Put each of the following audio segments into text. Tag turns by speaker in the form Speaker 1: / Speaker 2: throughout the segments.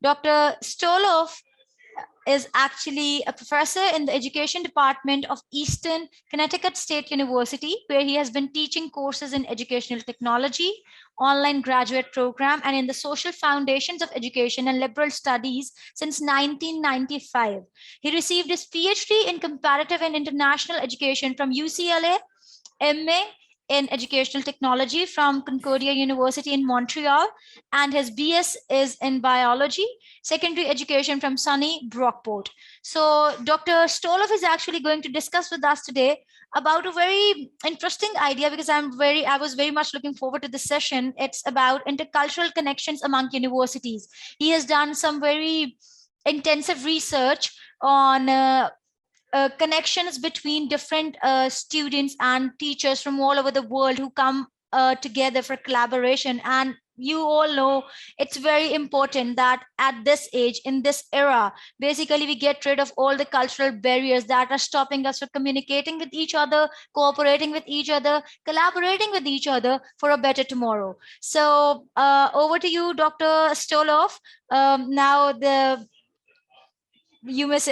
Speaker 1: Dr. Stoloff is actually a professor in the education department of Eastern Connecticut State University, where he has been teaching courses in educational technology, online graduate program, and in the social foundations of education and liberal studies since 1995. He received his Ph.D. in Comparative and International Education from UCLA, MA in Educational Technology from Concordia University in Montreal, and his BS is in Biology, Secondary Education from SUNY, Brockport. So Dr. Stoloff is actually going to discuss with us today about a very interesting idea, because I was very much looking forward to this session. It's about intercultural connections among universities. He has done some very intensive research on connections between different students and teachers from all over the world who come together for collaboration. And you all know it's very important that at this age, in this era, basically we get rid of all the cultural barriers that are stopping us from communicating with each other, cooperating with each other, collaborating with each other for a better tomorrow. So over to you, Dr. Stoloff. Now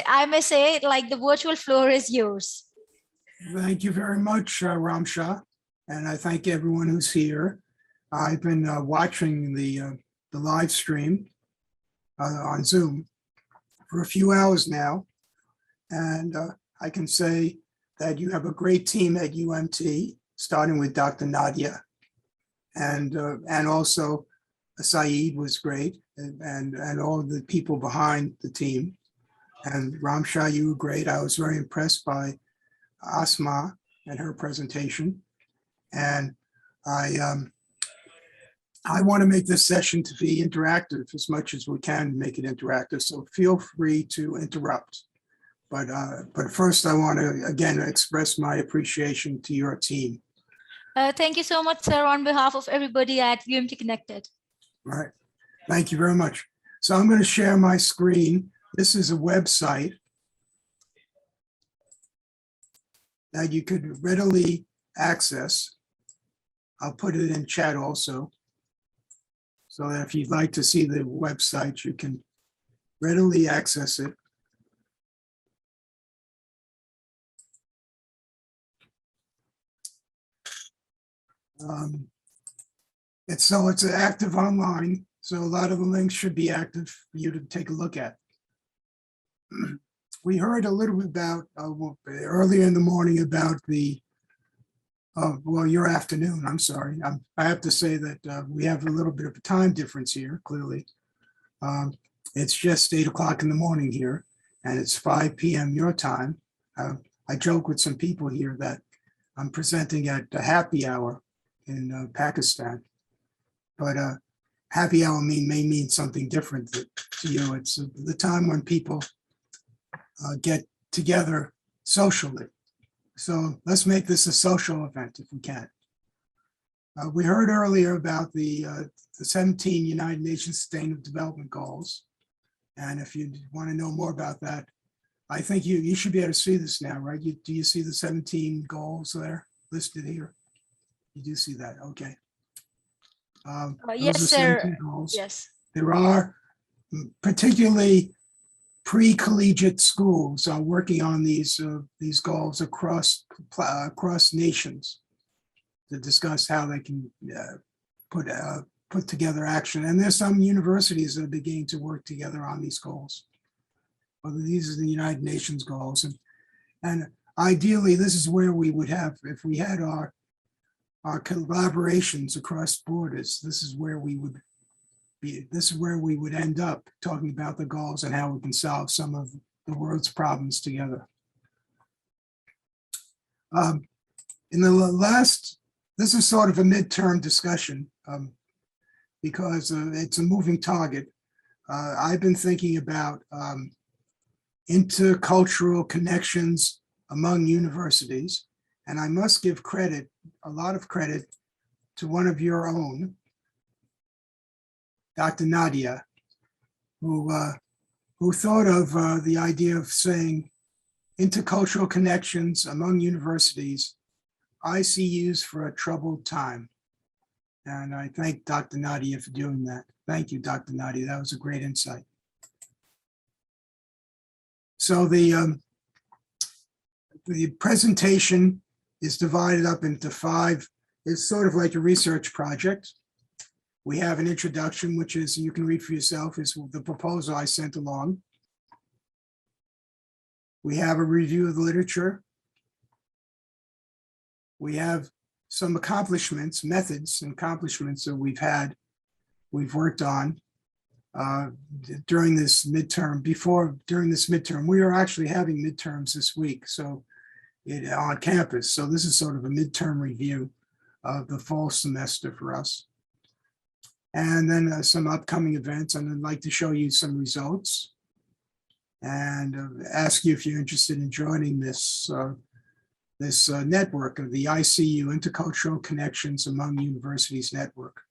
Speaker 1: I may say, like, the virtual floor is yours.
Speaker 2: Thank you very much, Ramsha, and I thank everyone who's here. I've been watching the live stream on Zoom for a few hours now, and I can say that you have a great team at UMT, starting with Dr. Nadia, and also Saeed was great, and all the people behind the team. And Ramsha, you were great. I was very impressed by Asma and her presentation. And I want to make this session to be interactive as much as we can make it interactive. So feel free to interrupt. But first, I want to, again, express my appreciation to your team.
Speaker 1: Thank you so much, sir, on behalf of everybody at UMT-CONNECTED.
Speaker 2: All right. Thank you very much. So I'm going to share my screen. This is a website that you could readily access. I'll put it in chat also, so that if you'd like to see the website, you can readily access it. It's active online, so a lot of the links should be active for you to take a look at. We heard a little bit about earlier in the morning about the, well, your afternoon, I'm sorry. I have to say that we have a little bit of a time difference here, clearly. It's just 8 o'clock in the morning here, and it's 5 p.m. your time. I joke with some people here that I'm presenting at a happy hour in Pakistan, but happy hour may mean something different to you. It's the time when people get together socially. So let's make this a social event if we can. We heard earlier about the 17 United Nations Sustainable Development Goals. And if you want to know more about that, I think you should be able to see this now, right? Do you see the 17 goals there listed here? You do see that, okay.
Speaker 1: Yes, sir. Yes.
Speaker 2: There are particularly pre-collegiate schools are working on these goals across nations to discuss how they can put together action. And there's some universities that are beginning to work together on these goals. Well, these are the United Nations goals, and ideally, this is where we would have, if we had our collaborations across borders. This is where we would be. This is where we would end up talking about the goals and how we can solve some of the world's problems together. In the last, this is sort of a midterm discussion because it's a moving target. I've been thinking about intercultural connections among universities, and I must give credit, a lot of credit, to one of your own, Dr. Nadia, who thought of the idea of saying intercultural connections among universities ICUs for a troubled time. And I thank Dr. Nadia for doing that. Thank you, Dr. Nadia. That was a great insight. So the presentation is divided up into 5. It's sort of like a research project. We have an introduction, which is, you can read for yourself, is the proposal I sent along. We have a review of the literature. We have some accomplishments, methods and accomplishments that we've worked on during this midterm. During this midterm, we are actually having midterms this week, so on campus. So this is sort of a midterm review of the fall semester for us. And then some upcoming events, and I'd like to show you some results and ask you if you're interested in joining this network of the ICU, Intercultural Connections Among Universities network.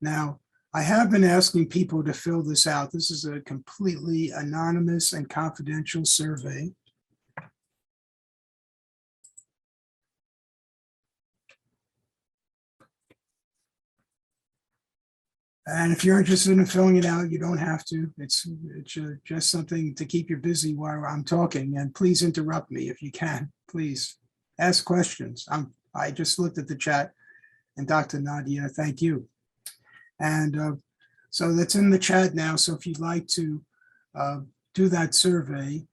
Speaker 2: Now, I have been asking people to fill this out. This is a completely anonymous and confidential survey. And if you're interested in filling it out, you don't have to. It's just something to keep you busy while I'm talking. And please interrupt me if you can. Please ask questions. I just looked at the chat, and Dr. Nadia, thank you. And so that's in the chat now. So if you'd like to do that survey,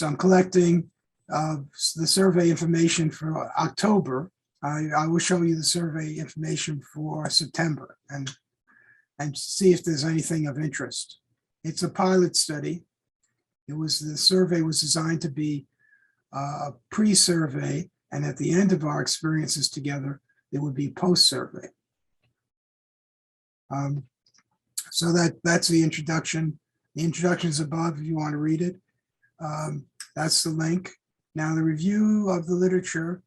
Speaker 2: I'm collecting the survey information for October. I will show you the survey information for September and see if there's anything of interest. It's a pilot study. The survey was designed to be a pre-survey, and at the end of our experiences together, it would be post-survey. So that's the introduction. The introduction is above if you want to read it. That's the link. Now the review of the literature.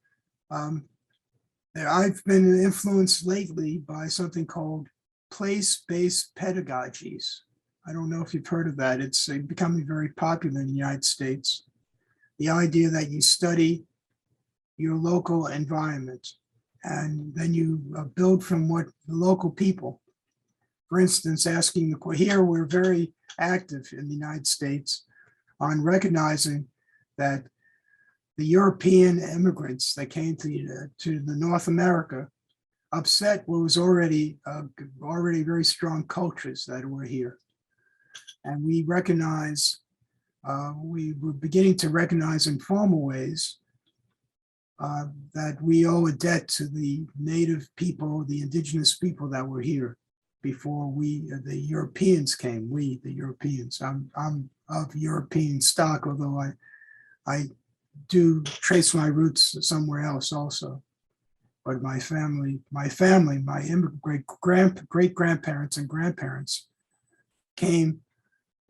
Speaker 2: I've been influenced lately by something called place-based pedagogies. I don't know if you've heard of that. It's becoming very popular in the United States. The idea that you study your local environment and then you build from what the local people. For instance, here we're very active in the United States on recognizing that the European immigrants that came to the North America upset what was already very strong cultures that were here. And we were beginning to recognize in formal ways that we owe a debt to the native people, the indigenous people that were here before the Europeans came, the Europeans. I'm of European stock, although I do trace my roots somewhere else also. But my great-grandparents and grandparents came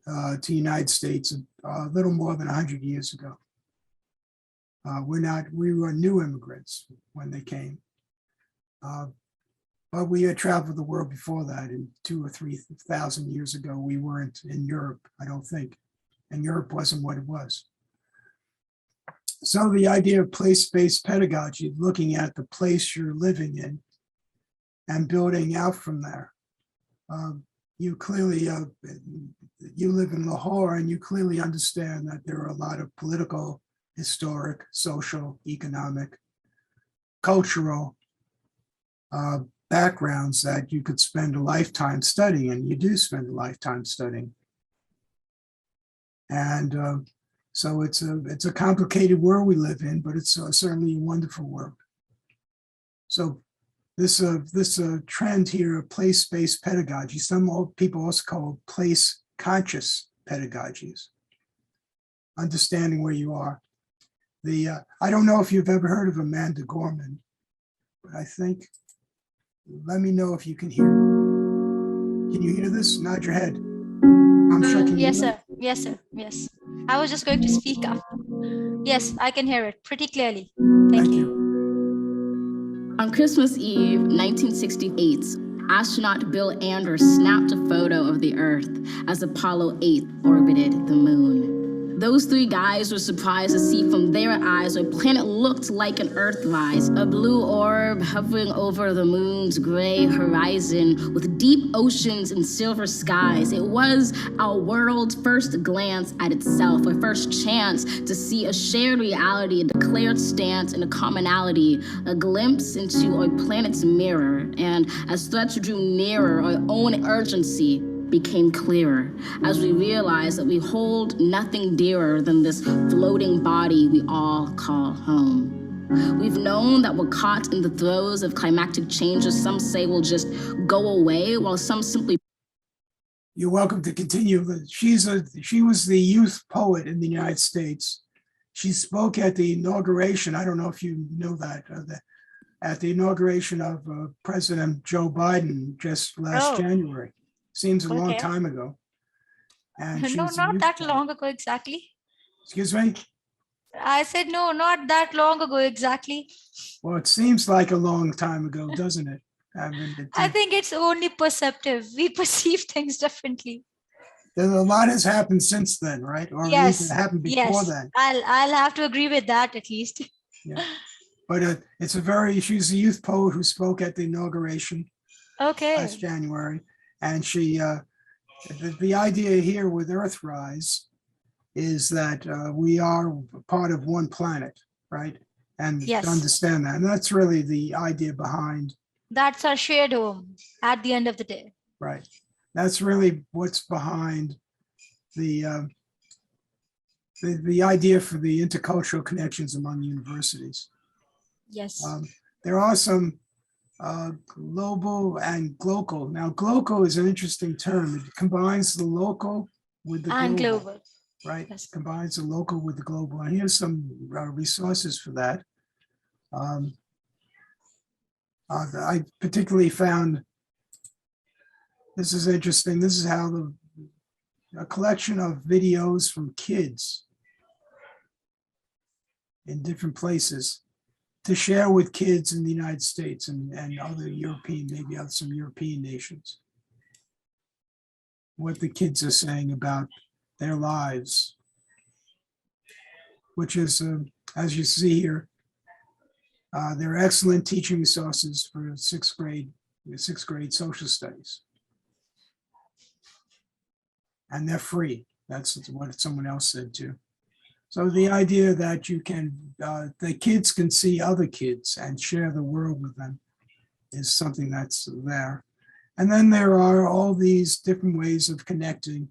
Speaker 2: to the United States a little more than 100 years ago. We were new immigrants when they came. But we had traveled the world before that, and 2,000 or 3,000 years ago, we weren't in Europe, I don't think. And Europe wasn't what it was. So the idea of place-based pedagogy, looking at the place you're living in and building out from there. You clearly, you live in Lahore, and you clearly understand that there are a lot of political, historic, social, economic, cultural backgrounds that you could spend a lifetime studying, and you do spend a lifetime studying. And so it's a complicated world we live in, but it's certainly a wonderful world. So this trend here of place-based pedagogy, some people also call it place-conscious pedagogies, understanding where you are. I don't know if you've ever heard of Amanda Gorman, but I think, let me know if you can hear. Can you hear this? Nod your head. I'm checking.
Speaker 1: Yes, sir. Yes, sir. Yes. I was just going to speak up. Yes, I can hear it pretty clearly. Thank you.
Speaker 3: On Christmas Eve, 1968, astronaut Bill Anders snapped a photo of the Earth as Apollo 8 orbited the moon. Those three guys were surprised to see from their eyes a planet looked like an Earthrise, a blue orb hovering over the moon's gray horizon with deep oceans and silver skies. It was our world's first glance at itself, a first chance to see a shared reality, a declared stance, and a commonality, a glimpse into our planet's mirror. And as threats drew nearer, our own urgency became clearer as we realized that we hold nothing dearer than this floating body we all call home. We've known that we're caught in the throes of climactic changes some say will just go away, while some simply...
Speaker 2: You're welcome to continue. She was the youth poet in the United States. She spoke at the inauguration, I don't know if you know that, at the inauguration of President Joe Biden just last January. Seems a long time ago. And
Speaker 1: no, not that long ago exactly.
Speaker 2: Excuse me?
Speaker 1: I said, no, not that long ago exactly.
Speaker 2: Well, it seems like a long time ago, doesn't it?
Speaker 1: I think it's only perceptive. We perceive things differently.
Speaker 2: A lot has happened since then, right? Or at least it happened before then.
Speaker 1: I'll have to agree with that at least.
Speaker 2: Yeah. But she's a youth poet who spoke at the inauguration last January. And she, the idea here with Earthrise is that we are part of one planet, right? And to understand that. And that's really the idea behind.
Speaker 1: That's our shared home at the end of the day.
Speaker 2: Right. That's really what's behind the idea for the intercultural connections among universities.
Speaker 1: Yes.
Speaker 2: There are some global and global. Now, global is an interesting term. It combines the local with the global. Right? Yes. Combines the local with the global. And here's some resources for that. I particularly found, this is interesting. This is how a collection of videos from kids in different places to share with kids in the United States and other European, maybe some European nations, what the kids are saying about their lives, which is, as you see here, they're excellent teaching resources for sixth grade social studies. And they're free. That's what someone else said too. So the idea that you can, the kids can see other kids and share the world with them is something that's there. And then there are all these different ways of connecting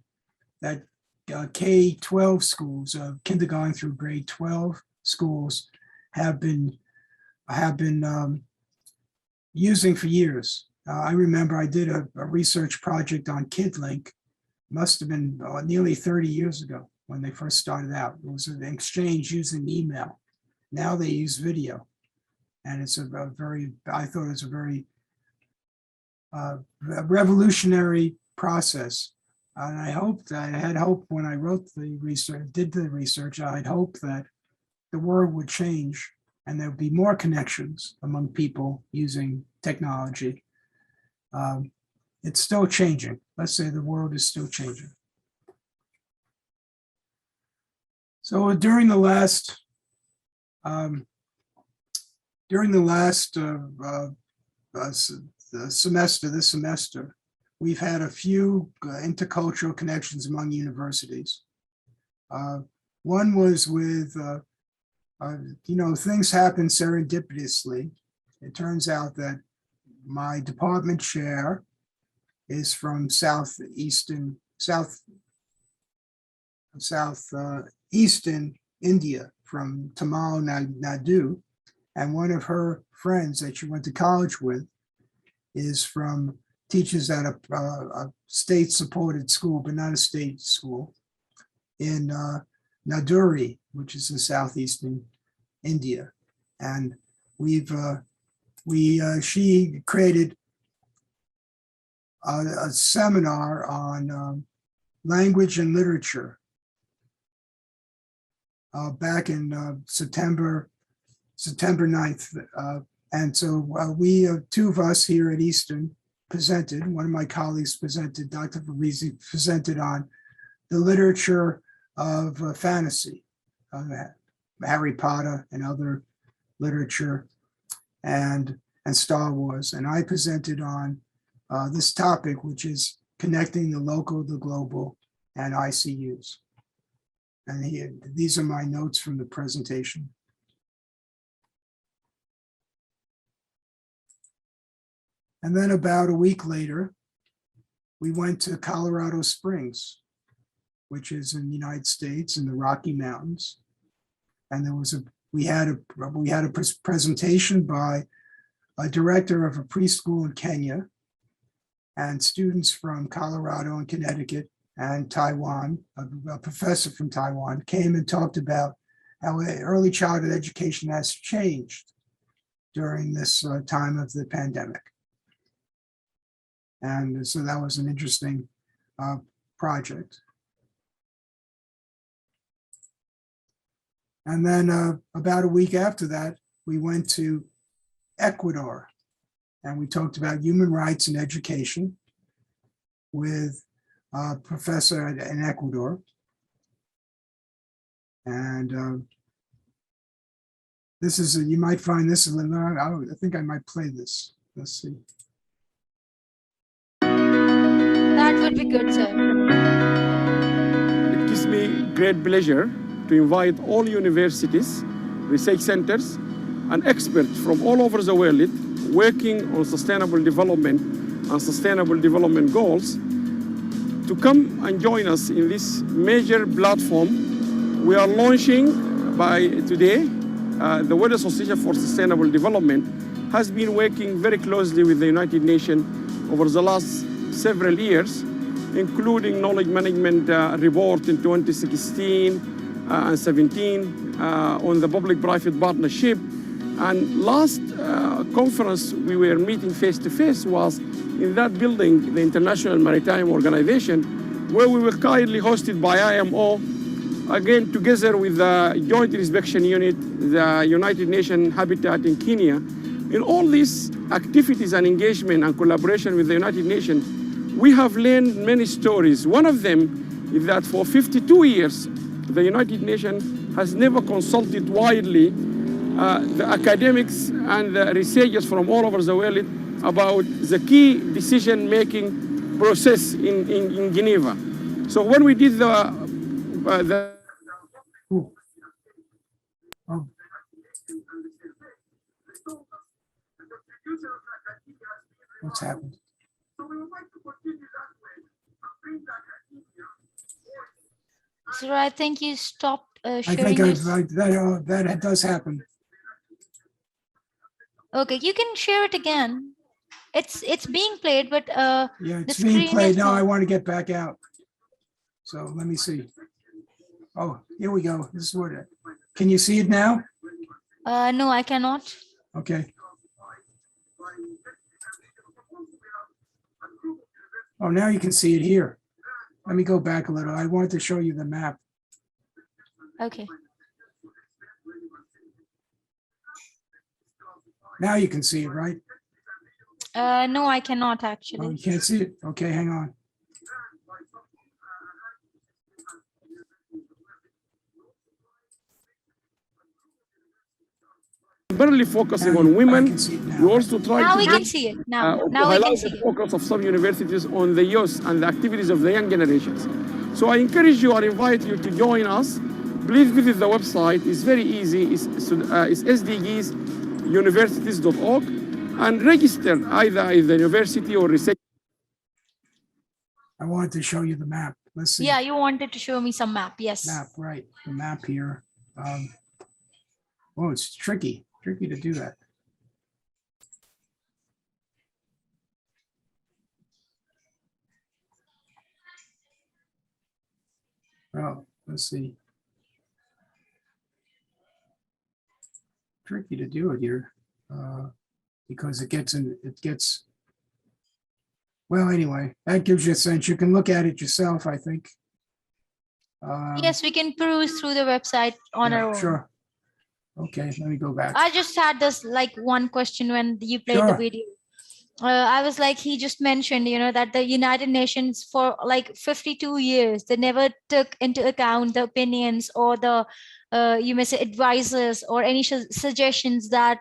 Speaker 2: that K-12 schools, kindergarten through grade 12 schools have been using for years. I remember I did a research project on KidLink, must have been nearly 30 years ago when they first started out. It was an exchange using email. Now they use video. And it's I thought it was a very revolutionary process. And I had hope when I wrote the research, did the research, I'd hoped that the world would change and there would be more connections among people using technology. It's still changing. Let's say the world is still changing. So during the last semester, we've had a few intercultural connections among universities. One was with, things happen serendipitously. It turns out that my department chair is from southeastern India, from Tamil Nadu, and one of her friends that she went to college with is from teaches at a state-supported school, but not a state school, in Naduri, which is in southeastern India. And she created a seminar on language and literature back in September 9th. And so we, two of us here at Eastern, presented, one of my colleagues presented, Dr. Parisi presented on the literature of fantasy, Harry Potter and other literature, and Star Wars. And I presented on this topic, which is connecting the local, the global, and ICUs. And these are my notes from the presentation. And then about a week later, we went to Colorado Springs, which is in the United States in the Rocky Mountains. And we had a presentation by a director of a preschool in Kenya, and students from Colorado and Connecticut and Taiwan, a professor from Taiwan, came and talked about how early childhood education has changed during this time of the pandemic. And so that was an interesting project. And then about a week after that, we went to Ecuador, and we talked about human rights and education with a professor in Ecuador. And this is, you might find this, I think I might play this. Let's see.
Speaker 1: That would be good, sir.
Speaker 4: It gives me great pleasure to invite all universities, research centers, and experts from all over the world working on sustainable development and sustainable development goals to come and join us in this major platform we are launching by today. The World Association for Sustainable Development has been working very closely with the United Nations over the last several years, including knowledge management report in 2016 and 17 on the public-private partnership. And last conference we were meeting face-to-face was in that building, the International Maritime Organization, where we were kindly hosted by IMO, again together with the Joint Inspection Unit, the United Nations Habitat in Kenya. In all these activities and engagement and collaboration with the United Nations, we have learned many stories. One of them is that for 52 years, the United Nations has never consulted widely the academics and the researchers from all over the world about the key decision-making process in Geneva. So when we did
Speaker 2: What's happened?
Speaker 1: Sir, I think you stopped
Speaker 2: I
Speaker 1: sharing.
Speaker 2: think that does happen.
Speaker 1: Okay, you can share it again. It's being played, but
Speaker 2: Yeah, it's being played now. I want to get back out. So let me see. Oh, here we go. This is what it. Can you see it now?
Speaker 1: No, I cannot.
Speaker 2: Okay. Oh, now you can see it here. Let me go back a little. I wanted to show you the map.
Speaker 1: Okay.
Speaker 2: Now you can see it, right?
Speaker 1: No, I cannot
Speaker 2: Oh,
Speaker 1: actually.
Speaker 2: you can't see it? Okay, hang on.
Speaker 4: barely focusing
Speaker 2: Now
Speaker 4: on
Speaker 2: I
Speaker 4: women.
Speaker 2: can see it now.
Speaker 4: We also try
Speaker 1: Now
Speaker 4: to
Speaker 1: we can see it. Now we can
Speaker 4: highlight
Speaker 1: see
Speaker 4: the
Speaker 1: it.
Speaker 4: focus of some universities on the youth and the activities of the young generations. So I encourage you or invite you to join us. Please visit the website. It's very easy. It's sdgsuniversities.org and register either in the university or research.
Speaker 2: I wanted to show you the map. Let's see.
Speaker 1: Yeah, you wanted to show me some map. Yes.
Speaker 2: Map, right. The map here. Oh, it's tricky to do that. Oh, let's see. Tricky to do it here because it gets, well, anyway, that gives you a sense. You can look at it yourself, I think.
Speaker 1: Yes, we can peruse through the website on
Speaker 2: Yeah,
Speaker 1: our own.
Speaker 2: sure. Okay, let me go back.
Speaker 1: I just had this like one question when you played the
Speaker 2: Sure.
Speaker 1: video. I was like, he just mentioned, that the United Nations for like 52 years, they never took into account the opinions or the, you may say, advisors or any suggestions that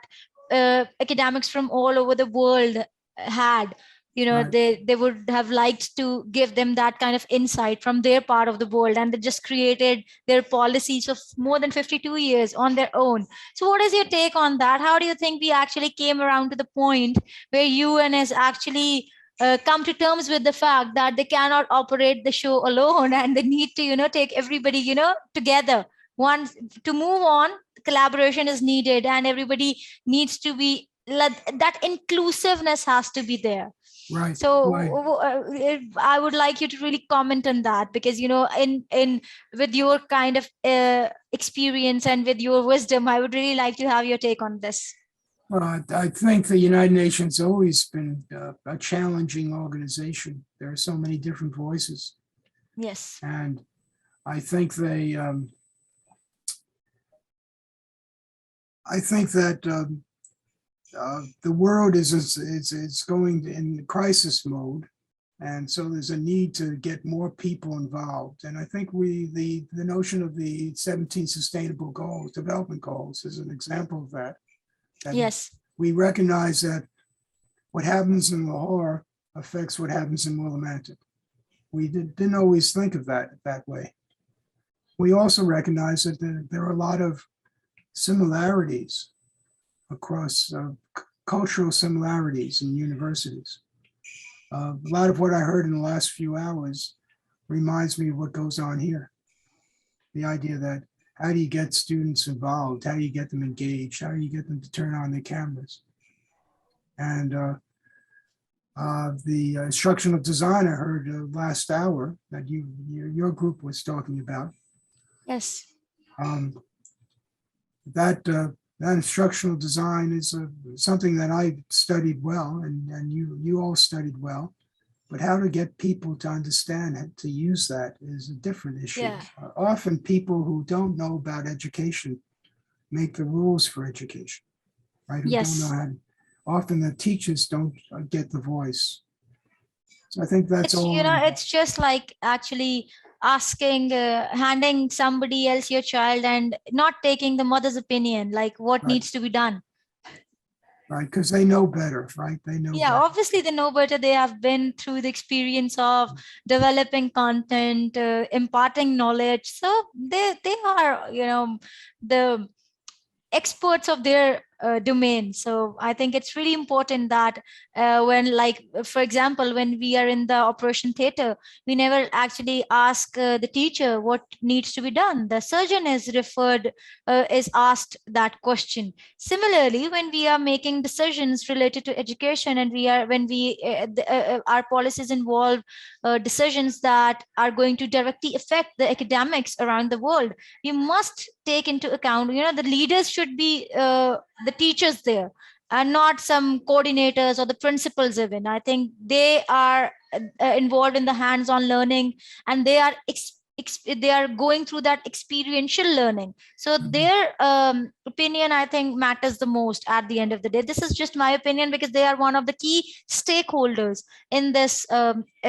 Speaker 1: academics from all over the world had.
Speaker 2: Right.
Speaker 1: They would have liked to give them that kind of insight from their part of the world, and they just created their policies of more than 52 years on their own. So, what is your take on that? How do you think we actually came around to the point where UN has actually come to terms with the fact that they cannot operate the show alone and they need to, take everybody, together. Once to move on, collaboration is needed and everybody needs to be, that inclusiveness has to be there.
Speaker 2: Right.
Speaker 1: So
Speaker 2: Right.
Speaker 1: I would like you to really comment on that, because in with your kind of experience and with your wisdom, I would really like to have your take on this.
Speaker 2: Well, I think the United Nations always been a challenging organization. There are so many different voices,
Speaker 1: Yes.
Speaker 2: and I think they, I think that the world is going in crisis mode, and so there's a need to get more people involved. And I think the notion of the 17 sustainable goals, development goals, is an example of that.
Speaker 1: Yes.
Speaker 2: We recognize that what happens in Lahore affects what happens in Willimantic. We didn't always think of that way. We also recognize that there are a lot of similarities across cultural similarities in universities. A lot of what I heard in the last few hours reminds me of what goes on here. The idea that how do you get students involved? How do you get them engaged? How do you get them to turn on their cameras? And the instructional design I heard last hour that your group was talking about.
Speaker 1: Yes.
Speaker 2: That instructional design is something that I studied well, and you all studied well. But how to get people to understand to use that is a different issue.
Speaker 1: Yeah.
Speaker 2: Often people who don't know about education make the rules for education, right? Who
Speaker 1: Yes.
Speaker 2: don't know how to, often the teachers don't get the voice. So I think that's all.
Speaker 1: It's just like actually asking, handing somebody else your child and not taking the mother's opinion, like what
Speaker 2: Right.
Speaker 1: needs to be done.
Speaker 2: Right, because they know better, right? They know.
Speaker 1: Yeah,
Speaker 2: better.
Speaker 1: obviously they know better. They have been through the experience of developing content, imparting knowledge. So they are, the experts of their domain. So I think it's really important that when, like, for example, when we are in the operation theater, we never actually ask the teacher what needs to be done. The surgeon is asked that question. Similarly, when we are making decisions related to education, and our policies involve decisions that are going to directly affect the academics around the world, we must take into account, the leaders should be the teachers there, and not some coordinators or the principals even. I think they are involved in the hands-on learning, and they are going through that experiential learning. So their opinion, I think, matters the most at the end of the day. This is just my opinion, because they are one of the key stakeholders in this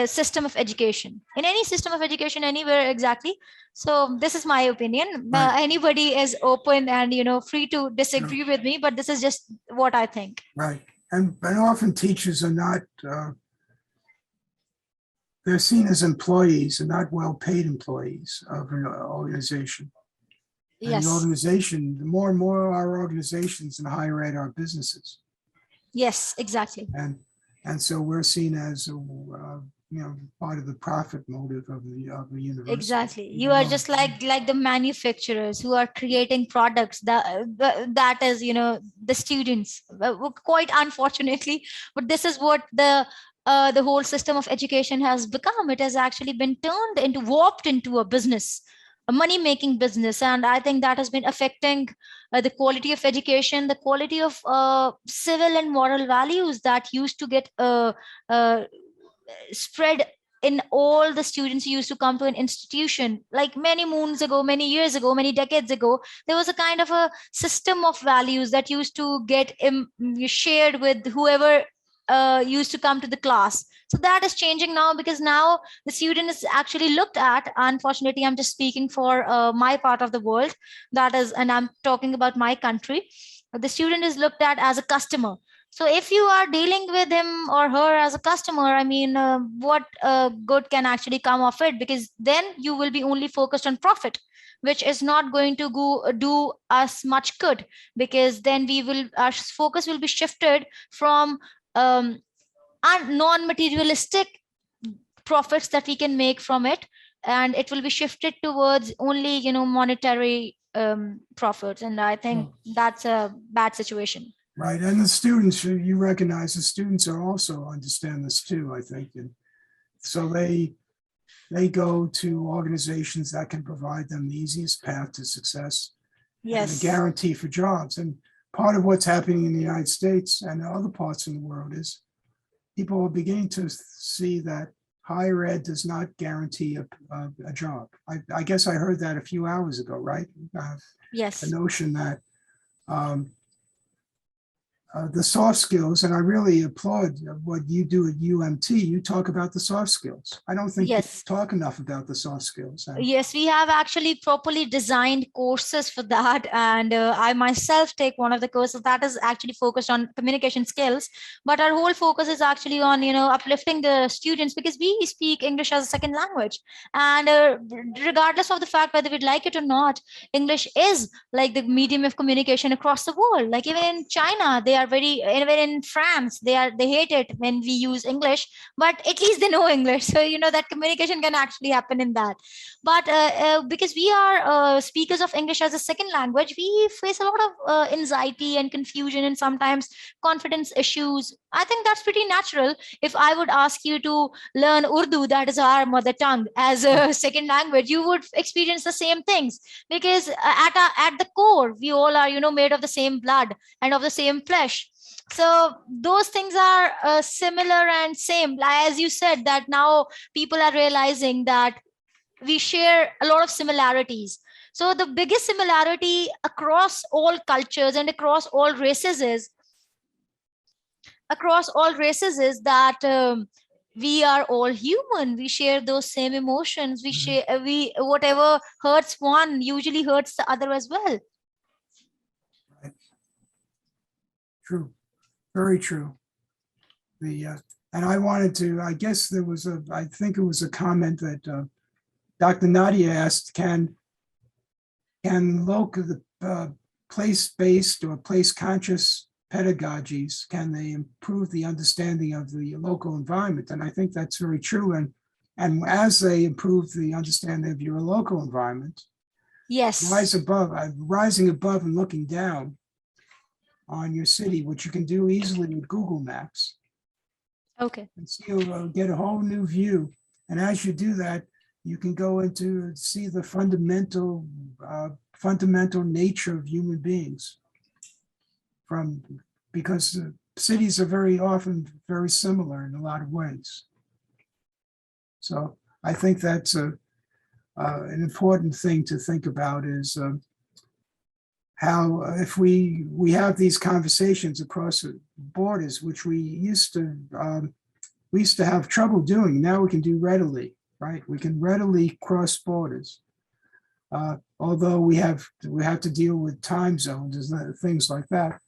Speaker 1: system of education, in any system of education, anywhere exactly. So this is my opinion.
Speaker 2: Right.
Speaker 1: Anybody is open and free to disagree with me, but this is just what I think.
Speaker 2: Right, and often teachers are not. They're seen as employees and not well-paid employees of an organization. And
Speaker 1: Yes.
Speaker 2: the organization, the more and more our organizations in higher ed are businesses.
Speaker 1: Yes, exactly.
Speaker 2: And so we're seen as part of the profit motive of the university.
Speaker 1: Exactly. You are just like the manufacturers who are creating products that is, the students, quite unfortunately, but this is what the whole system of education has become. It has actually been warped into a business, a money-making business. And I think that has been affecting the quality of education, the quality of civil and moral values that used to get spread in all the students who used to come to an institution. Like many moons ago, many years ago, many decades ago, there was a kind of a system of values that used to get shared with whoever used to come to the class. So that is changing now, because now the student is actually looked at. Unfortunately, I'm just speaking for my part of the world, that is, and I'm talking about my country. The student is looked at as a customer. So if you are dealing with him or her as a customer, I mean, what good can actually come of it? Because then you will be only focused on profit, which is not going to go do us much good, because then our focus will be shifted from non-materialistic profits that we can make from it, and it will be shifted towards only, monetary profits. And I think that's a bad situation.
Speaker 2: Right, and the students, you recognize the students are also understand this too, I think. And so they go to organizations that can provide them the easiest path to success.
Speaker 1: Yes.
Speaker 2: And a guarantee for jobs. And part of what's happening in the United States and other parts of the world is people are beginning to see that higher ed does not guarantee a job. I guess I heard that a few hours ago, right?
Speaker 1: Yes.
Speaker 2: The notion that the soft skills, and I really applaud what you do at UMT. You talk about the soft skills. I don't think
Speaker 1: Yes.
Speaker 2: people talk enough about the soft skills.
Speaker 1: Yes, we have actually properly designed courses for that. And I myself take one of the courses that is actually focused on communication skills. But our whole focus is actually on, uplifting the students, because we speak English as a second language. And regardless of the fact whether we'd like it or not, English is like the medium of communication across the world. Like even in China, they are even in France, they hate it when we use English, but at least they know English. So, that communication can actually happen in that. But because we are speakers of English as a second language, we face a lot of anxiety and confusion and sometimes confidence issues. I think that's pretty natural. If I would ask you to learn Urdu, that is our mother tongue, as a second language, you would experience the same things, because at the core, we all are, made of the same blood and of the same flesh. So those things are similar and same. As you said, that now people are realizing that we share a lot of similarities. So the biggest similarity across all cultures and across all races is that we are all human. We share those same emotions. Whatever hurts one usually hurts the other as well.
Speaker 2: Right. True, very true. And I wanted to, I guess I think it was a comment that Dr. Nadia asked, can the place-based or place-conscious pedagogies, can they improve the understanding of the local environment? And I think that's very true. And as they improve the understanding of your local environment,
Speaker 1: yes,
Speaker 2: rising above and looking down on your city, which you can do easily with Google Maps.
Speaker 1: Okay.
Speaker 2: And so you'll get a whole new view. And as you do that, you can go into see the fundamental nature of human beings. Because cities are very often very similar in a lot of ways. So I think that's an important thing to think about, is how if we have these conversations across borders, which we used to have trouble doing. Now we can do readily, right? We can readily cross borders. Although we have to deal with time zones and things like that.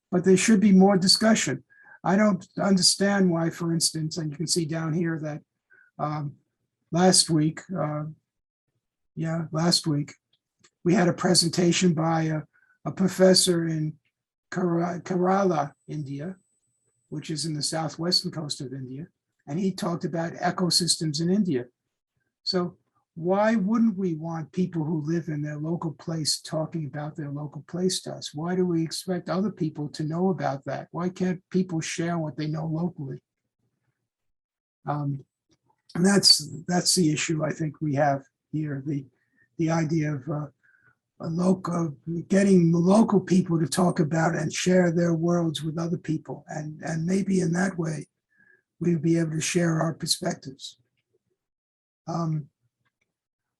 Speaker 2: But there should be more discussion. I don't understand why, for instance, and you can see down here that last week, we had a presentation by a professor in Kerala, India, which is in the southwestern coast of India, and he talked about ecosystems in India. So why wouldn't we want people who live in their local place talking about their local place to us? Why do we expect other people to know about that? Why can't people share what they know locally? And that's the issue I think we have here, the idea of getting the local people to talk about and share their worlds with other people. And maybe in that way, we'll be able to share our perspectives.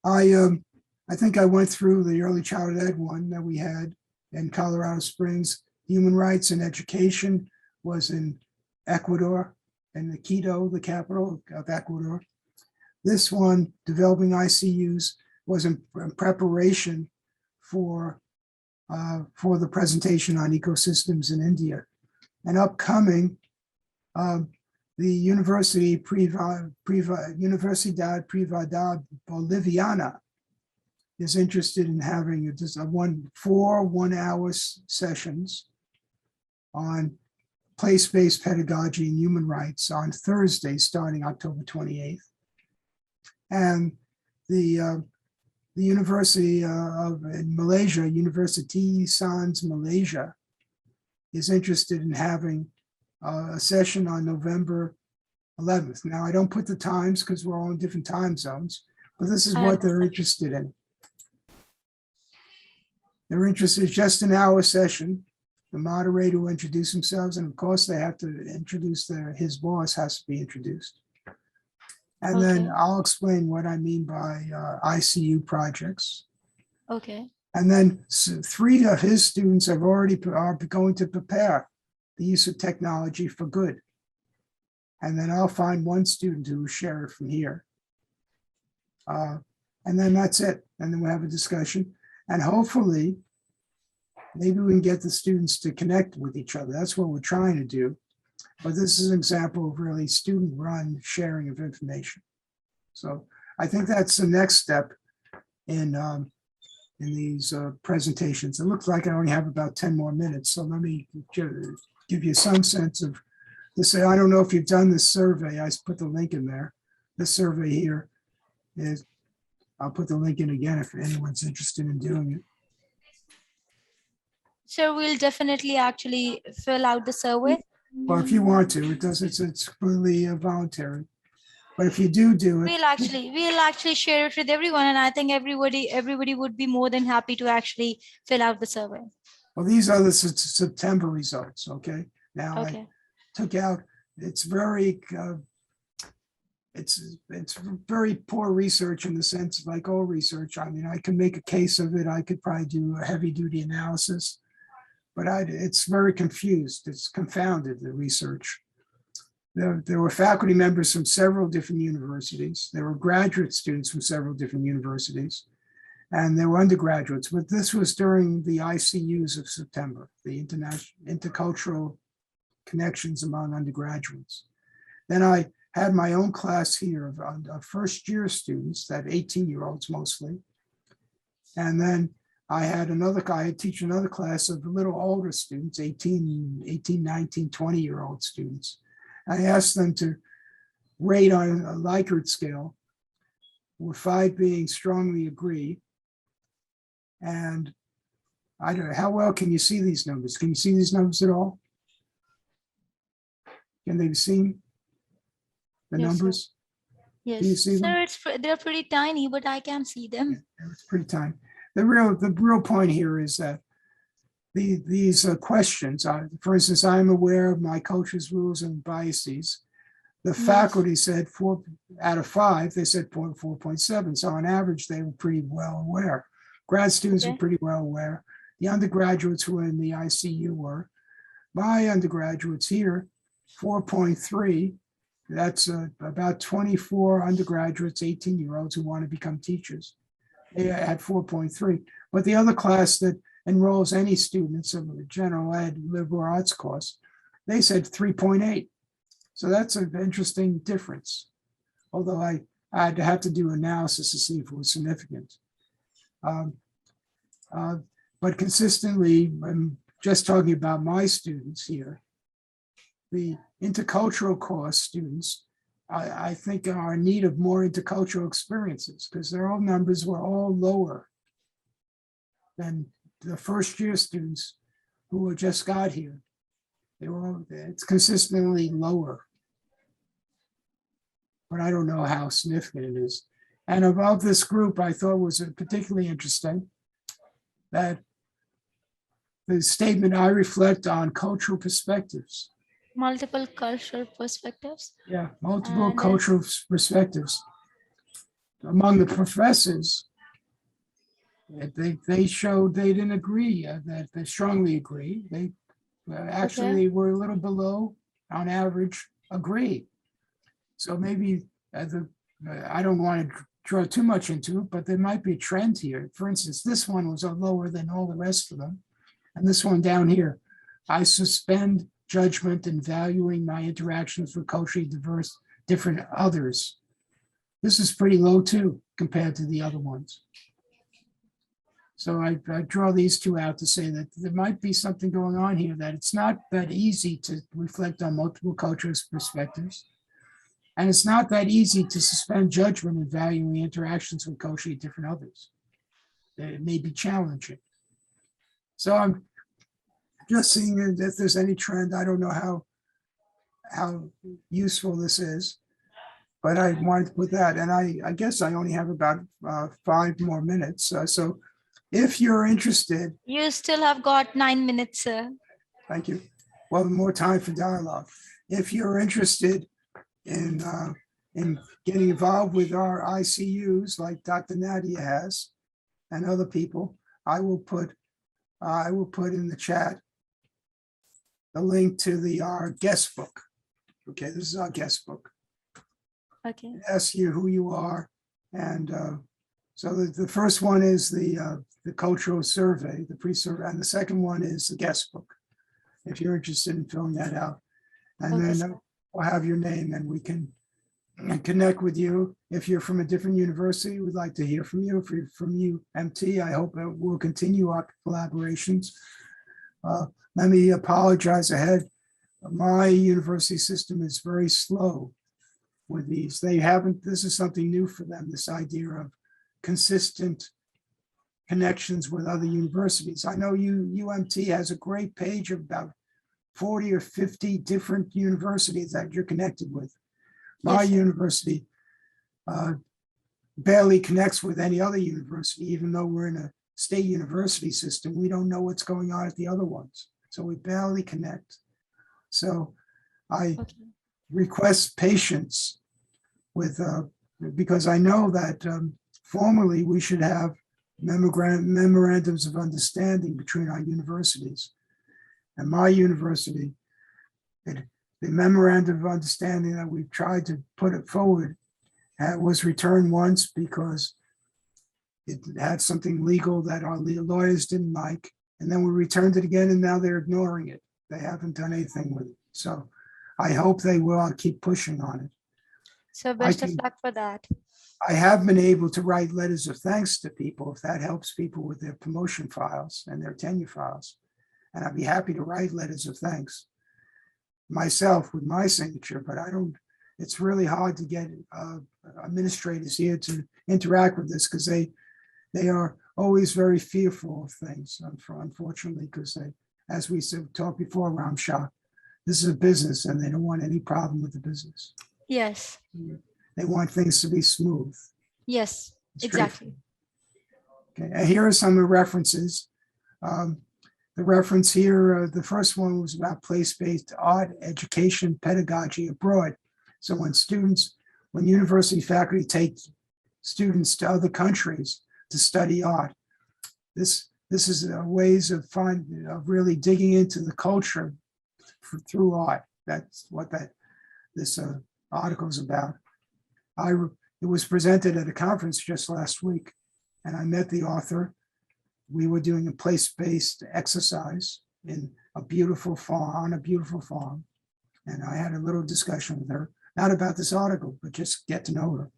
Speaker 2: I think I went through the early childhood ed one that we had in Colorado Springs. Human rights and education was in Ecuador, and the Quito, the capital of Ecuador. This one, developing ICUs, was in preparation for the presentation on ecosystems in India. And upcoming, the Universidad Privada Boliviana is interested in having four one-hour sessions on place-based pedagogy and human rights on Thursday, starting October 28th. And the University of Malaysia, University Sans Malaysia, is interested in having a session on November 11th. Now, I don't put the times because we're all in different time zones, but this is what they're interested in. They're interested in just an hour session. The moderator will introduce themselves, and of course they have to introduce his boss has to be introduced. And then I'll explain what I mean by ICU projects.
Speaker 1: Okay.
Speaker 2: And then 3 of his students are going to prepare the use of technology for good. And then I'll find one student who will share it from here. And then that's it. And then we'll have a discussion. And hopefully, maybe we can get the students to connect with each other. That's what we're trying to do. But this is an example of really student-run sharing of information. So I think that's the next step in these presentations. It looks like I only have about 10 more minutes. So let me give you some sense of this. I don't know if you've done this survey. I put the link in there. This survey here is, I'll put the link in again if anyone's interested in doing it.
Speaker 1: So we'll definitely actually fill out the survey.
Speaker 2: Well, if you want to, it's completely voluntary. But if you do it,
Speaker 1: We'll actually share it with everyone, and I think everybody would be more than happy to actually fill out the survey.
Speaker 2: well, these are the September results. Okay. Now
Speaker 1: Okay.
Speaker 2: I took out. It's very very poor research in the sense of like all research. I mean, I can make a case of it. I could probably do a heavy duty analysis, but it's very confused. It's confounded, the research. There were faculty members from several different universities. There were graduate students from several different universities, and there were undergraduates, but this was during the ICUs of September, the Intercultural Connections among undergraduates. Then I had my own class here of first-year students, that 18-year-olds mostly. And then I teach another class of a little older students, 18, 19, 20-year-old students. I asked them to rate on a Likert scale, with 5 being strongly agree. And I don't know, how well can you see these numbers? Can you see these numbers at all? Can they be seen? The
Speaker 1: Yes,
Speaker 2: numbers?
Speaker 1: Yes,
Speaker 2: Can you see them?
Speaker 1: they're pretty tiny, but I can see them.
Speaker 2: Yeah, it's pretty tiny. The real point here is that these questions, for instance, I'm aware of my culture's rules and biases. The faculty said 4 out of 5, they said 4.7. So on average, they were pretty well aware. Grad students were pretty well aware. The undergraduates who were in the ICU were. My undergraduates here, 4.3. That's about 24 undergraduates, 18-year-olds who want to become teachers. They had 4.3. But the other class that enrolls any students of the general ed liberal arts course, they said 3.8. So that's an interesting difference. Although I'd have to do analysis to see if it was significant. But consistently, I'm just talking about my students here, the intercultural course students, I think are in need of more intercultural experiences because their own numbers were all lower than the first year students who just got here. It's consistently lower. But I don't know how significant it is. And above this group, I thought was particularly interesting that the statement, I reflect on cultural perspectives.
Speaker 1: Multiple cultural perspectives.
Speaker 2: Yeah, multiple
Speaker 1: And,
Speaker 2: cultural perspectives. Among the professors, they showed they didn't agree, that they strongly agree. They actually were a little below on average, agree. So maybe I don't want to draw too much into it, but there might be a trend here. For instance, this one was lower than all the rest of them. And this one down here, I suspend judgment in valuing my interactions with culturally diverse, different others. This is pretty low too, compared to the other ones. So I draw these two out to say that there might be something going on here, that it's not that easy to reflect on multiple cultures' perspectives. And it's not that easy to suspend judgment in valuing interactions with culturally different others. It may be challenging. So I'm just seeing if there's any trend. I don't know how useful this is, but I wanted to put that. And I guess I only have about 5 more minutes. So if you're interested.
Speaker 1: You still have got 9 minutes, sir.
Speaker 2: Thank you. Well, more time for dialogue. If you're interested in getting involved with our ICUs like Dr. Nadia has and other people, I will put in the chat the link to our guest book. Okay, this is our guest book.
Speaker 1: Okay.
Speaker 2: It asks you who you are, and so the first one is the cultural survey, the pre-survey, and the second one is the guest book. If you're interested in filling that out, and
Speaker 1: Okay,
Speaker 2: then we'll have your name, and we can connect with you. If you're from a different university, we'd like to hear from you. If you're from UMT, I hope that we'll continue our collaborations. Let me apologize ahead. My university system is very slow with these. They haven't, this is something new for them, this idea of consistent connections with other universities. I know UMT has a great page of about 40 or 50 different universities that you're connected with. My
Speaker 1: Yes.
Speaker 2: university barely connects with any other university, even though we're in a state university system. We don't know what's going on at the other ones. So we barely connect. So I request patience with, because I know that formally we should have memorandums of understanding between our universities. And my university, the memorandum of understanding that we've tried to put it forward was returned once because it had something legal that our lawyers didn't like. And then we returned it again, and now they're ignoring it. They haven't done anything with it. So I hope they will. I'll keep pushing on it.
Speaker 1: So best of luck for that.
Speaker 2: I have been able to write letters of thanks to people if that helps people with their promotion files and their tenure files. And I'd be happy to write letters of thanks myself with my signature, but I don't, it's really hard to get administrators here to interact with this because they are always very fearful of things, unfortunately, because they, as we talked before, Ramshah, this is a business and they don't want any problem with the business.
Speaker 1: Yes.
Speaker 2: They want things to be smooth.
Speaker 1: Yes, exactly.
Speaker 2: Okay, and here are some of the references. The reference here, the first one was about place-based art education pedagogy abroad. So when university faculty take students to other countries to study art, this is ways of really digging into the culture through art. That's what this article is about. It was presented at a conference just last week, and I met the author. We were doing a place-based exercise in a beautiful farm, on a beautiful farm. And I had a little discussion with her, not about this article, but just get to know her.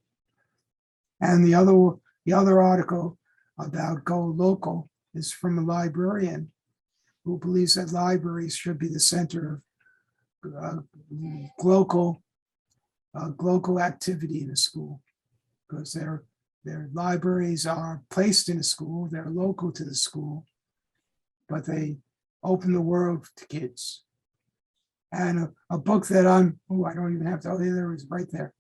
Speaker 2: And the other article about Go Local is from a librarian who believes that libraries should be the center of local activity in a school, because their libraries are placed in a school, they're local to the school, but they open the world to kids. And a book that I don't even have to, there is right there.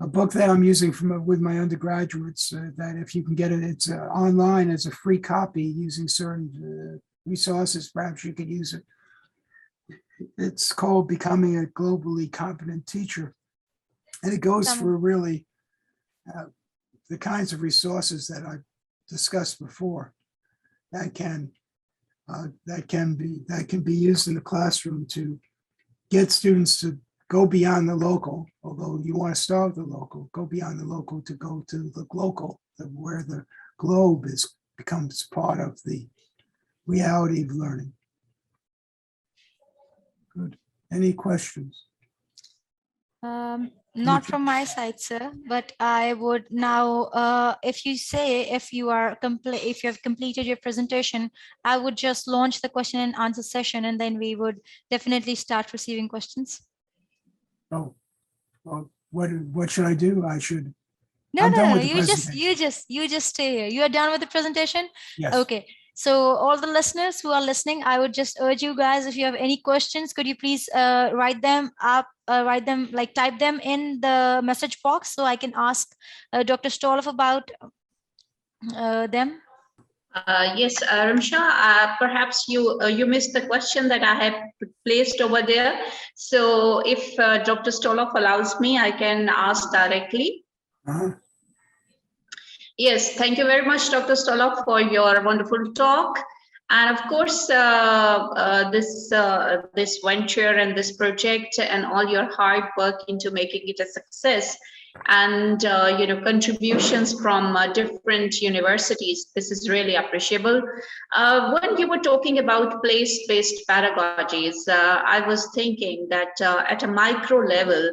Speaker 2: A book that I'm using with my undergraduates, that if you can get it, it's online as a free copy using certain resources, perhaps you could use it. It's called Becoming a Globally Competent Teacher. And it goes through really the kinds of resources that I've discussed before that can that can be used in the classroom to get students to go beyond the local. Although you want to start with the local, go beyond the local to go to the global, where the globe becomes part of the reality of learning. Good. Any questions?
Speaker 1: Not from my side, sir, but I would now, if you have completed your presentation, I would just launch the question and answer session, and then we would definitely start receiving questions.
Speaker 2: Oh, well, what should I do? I should.
Speaker 1: No,
Speaker 2: I'm done
Speaker 1: no,
Speaker 2: with the
Speaker 1: you just stay here. You are done with the presentation?
Speaker 2: Yes.
Speaker 1: Okay. So all the listeners who are listening, I would just urge you guys, if you have any questions, could you please write them up, type them in the message box so I can ask Dr. Stoloff about them.
Speaker 5: Yes, Ramsha, perhaps you missed the question that I have placed over there. So if Dr. Stoloff allows me, I can ask directly. Yes, thank you very much, Dr. Stoloff, for your wonderful talk. And of course, this venture and this project and all your hard work into making it a success, and contributions from different universities. This is really appreciable. When you were talking about place-based pedagogies, I was thinking that at a micro level,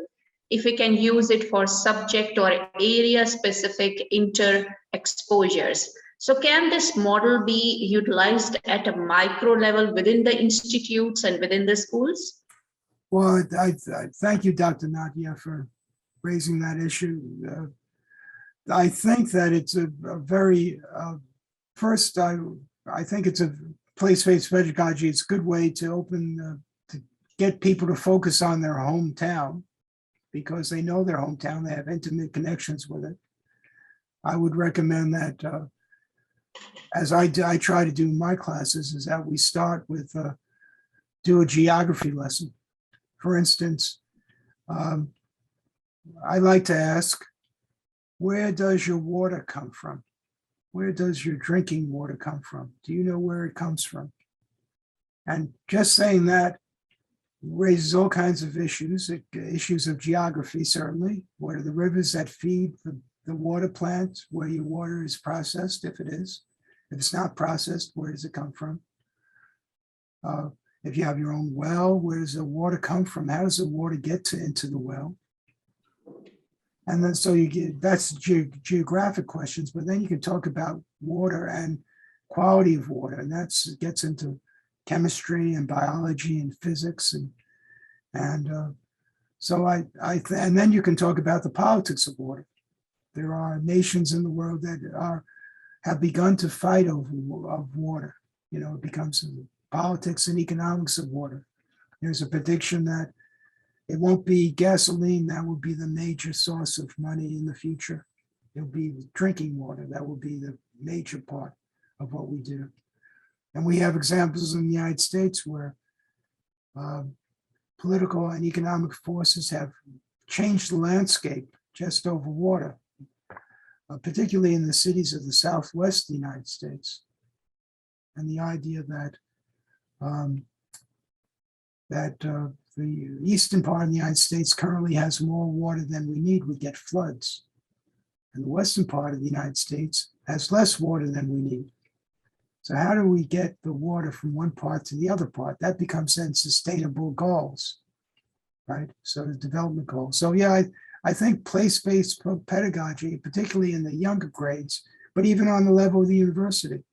Speaker 5: if we can use it for subject or area specific inter-exposures. So can this model be utilized at a micro level within the institutes and within the schools?
Speaker 2: Well, I thank you, Dr. Nadia, for raising that issue. I think that it's a very, first, I think it's a place-based pedagogy. It's a good way to to get people to focus on their hometown, because they know their hometown, they have intimate connections with it. I would recommend that, as I try to do in my classes, is that we start with, do a geography lesson. For instance, I like to ask, where does your water come from? Where does your drinking water come from? Do you know where it comes from? And just saying that raises all kinds of issues of geography, certainly. What are the rivers that feed the water plant, where your water is processed, if it is? If it's not processed, where does it come from? If you have your own well, where does the water come from? How does the water get into the well? And then so you get, that's geographic questions, but then you can talk about water and quality of water, and that gets into chemistry and biology and physics, and then you can talk about the politics of water. There are nations in the world that have begun to fight over water. It becomes politics and economics of water. There's a prediction that it won't be gasoline that will be the major source of money in the future. It'll be drinking water that will be the major part of what we do. And we have examples in the United States where political and economic forces have changed the landscape just over water, particularly in the cities of the Southwest of the United States. And the idea that the eastern part of the United States currently has more water than we need, we get floods. And the western part of the United States has less water than we need. So how do we get the water from one part to the other part? That becomes then sustainable goals, right? So the development goals. So yeah, I think place-based pedagogy, particularly in the younger grades, but even on the level of the university,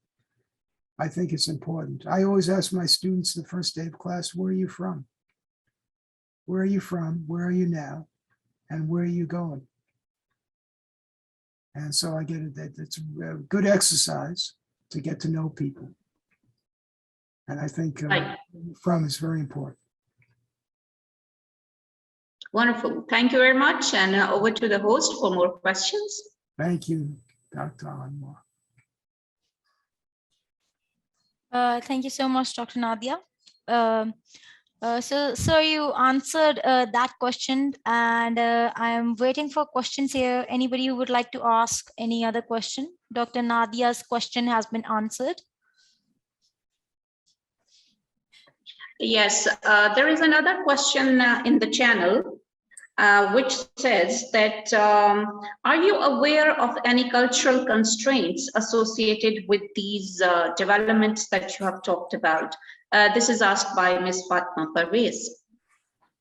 Speaker 2: I think it's important. I always ask my students the first day of class, where are you from? Where are you from? Where are you now? And where are you going? And so I get it that it's a good exercise to get to know people. And I think from is very important.
Speaker 5: Wonderful. Thank you very much. And over to the host for more questions.
Speaker 2: Thank you, Dr. Anwar.
Speaker 1: Thank you so much, Dr. Nadia. So, sir, you answered that question, and I am waiting for questions here. Anybody who would like to ask any other question? Dr. Nadia's question has been answered.
Speaker 5: Yes, there is another question in the channel, which says that, are you aware of any cultural constraints associated with these developments that you have talked about? This is asked by Ms. Fatma Parvez.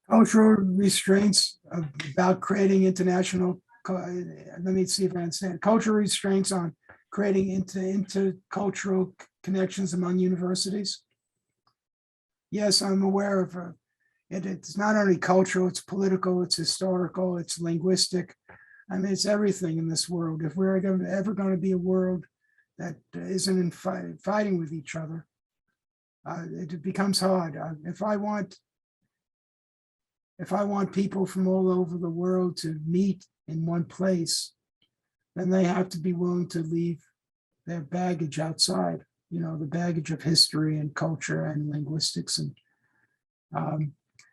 Speaker 2: Cultural restraints about creating international, let me see if I understand. Cultural restraints on creating intercultural connections among universities. Yes, I'm aware of it. It's not only cultural, it's political, it's historical, it's linguistic. I mean, it's everything in this world. If we're ever going to be a world that isn't in fighting with each other, it becomes hard. If I want people from all over the world to meet in one place, then they have to be willing to leave their baggage outside, you know, the baggage of history and culture and linguistics.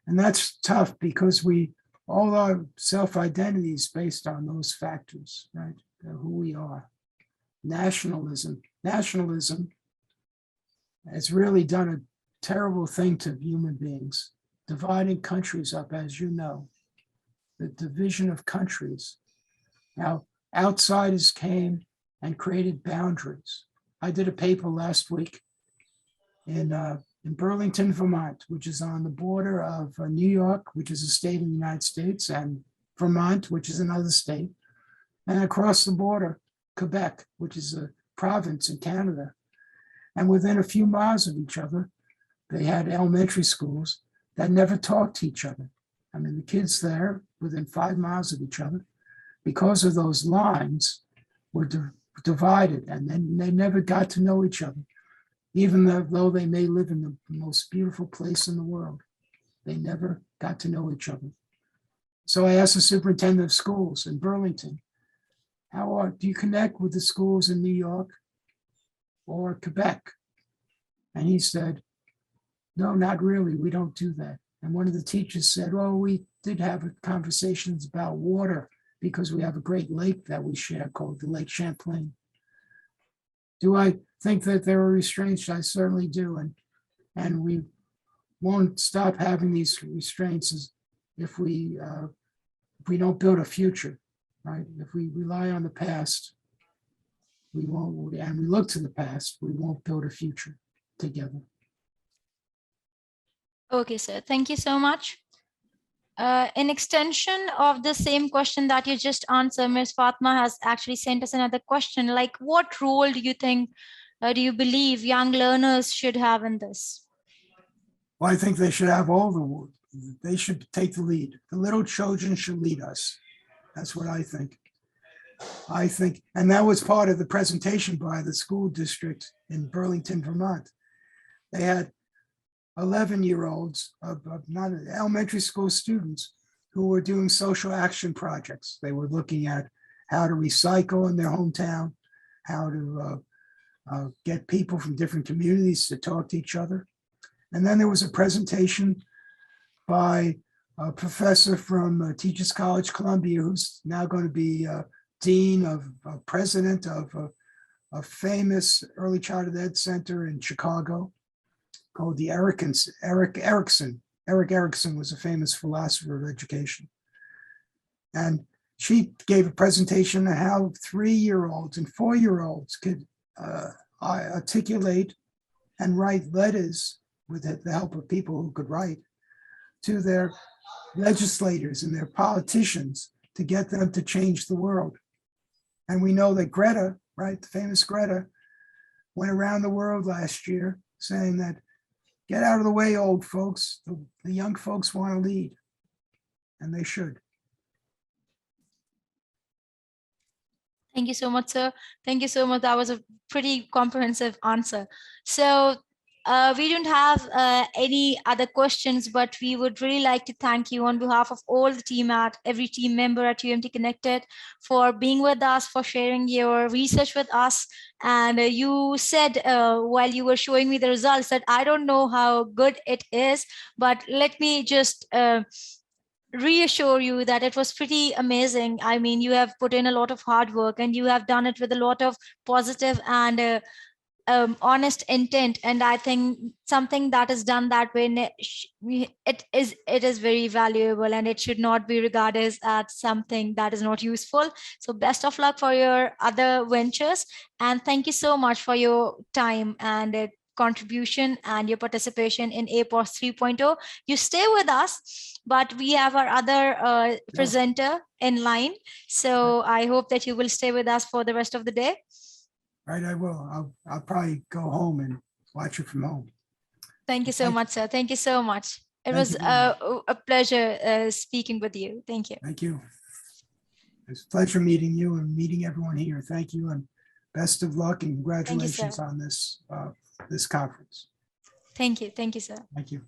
Speaker 2: And that's tough because all our self-identity is based on those factors, right? Who we are. Nationalism has really done a terrible thing to human beings, dividing countries up, as you know, the division of countries. Now, outsiders came and created boundaries. I did a paper last week in Burlington, Vermont, which is on the border of New York, which is a state in the United States, and Vermont, which is another state, and across the border, Quebec, which is a province in Canada. And within a few miles of each other, they had elementary schools that never talked to each other. I mean, the kids there, within 5 miles of each other, because of those lines, were divided, and then they never got to know each other. Even though they may live in the most beautiful place in the world, they never got to know each other. So I asked the superintendent of schools in Burlington, do you connect with the schools in New York or Quebec? And he said, no, not really, we don't do that. And one of the teachers said, well, we did have conversations about water because we have a great lake that we share called the Lake Champlain. Do I think that there are restraints? I certainly do. And we won't stop having these restraints if we don't build a future, right? If we rely on the past, we won't, and we look to the past, we won't build a future together.
Speaker 1: Okay, sir. Thank you so much. In extension of the same question that you just answered, Ms. Fatma has actually sent us another question. Like, what role do you think, do you believe young learners should have in this?
Speaker 2: Well, I think they should have they should take the lead. The little children should lead us. That's what I think. And that was part of the presentation by the school district in Burlington, Vermont. They had 11-year-olds not elementary school students who were doing social action projects. They were looking at how to recycle in their hometown, how to get people from different communities to talk to each other. And then there was a presentation by a professor from Teachers College, Columbia, who's now going to be president of a famous early childhood ed center in Chicago, called the Eric Erikson. Eric Erikson was a famous philosopher of education. And she gave a presentation on how 3-year-olds and 4-year-olds could articulate and write letters with the help of people who could write to their legislators and their politicians to get them to change the world. And we know that Greta, right, the famous Greta, went around the world last year saying that, get out of the way, old folks. The young folks want to lead, and they should.
Speaker 1: Thank you so much, sir. Thank you so much. That was a pretty comprehensive answer. So we don't have any other questions, but we would really like to thank you on behalf of all the team every team member at UMT Connected for being with us, for sharing your research with us. And you said while you were showing me the results that I don't know how good it is, but let me just reassure you that it was pretty amazing. I mean, you have put in a lot of hard work and you have done it with a lot of positive and honest intent, and I think something that is done that way, it is very valuable, and it should not be regarded as something that is not useful. So best of luck for your other ventures, and thank you so much for your time and contribution and your participation in APOES 3.0. You stay with us, but we have our other presenter in line, so I hope that you will stay with us for the rest of the day.
Speaker 2: Right, I will. I'll probably go home and watch it from home.
Speaker 1: Thank you so much, sir. Thank you so much. It
Speaker 2: Thank
Speaker 1: was
Speaker 2: you very much.
Speaker 1: a pleasure speaking with you. Thank you.
Speaker 2: Thank you. It's a pleasure meeting you and meeting everyone here. Thank you, and best of luck and congratulations
Speaker 1: sir.
Speaker 2: on this this conference.
Speaker 1: Thank you. Thank you, sir.
Speaker 2: Thank you.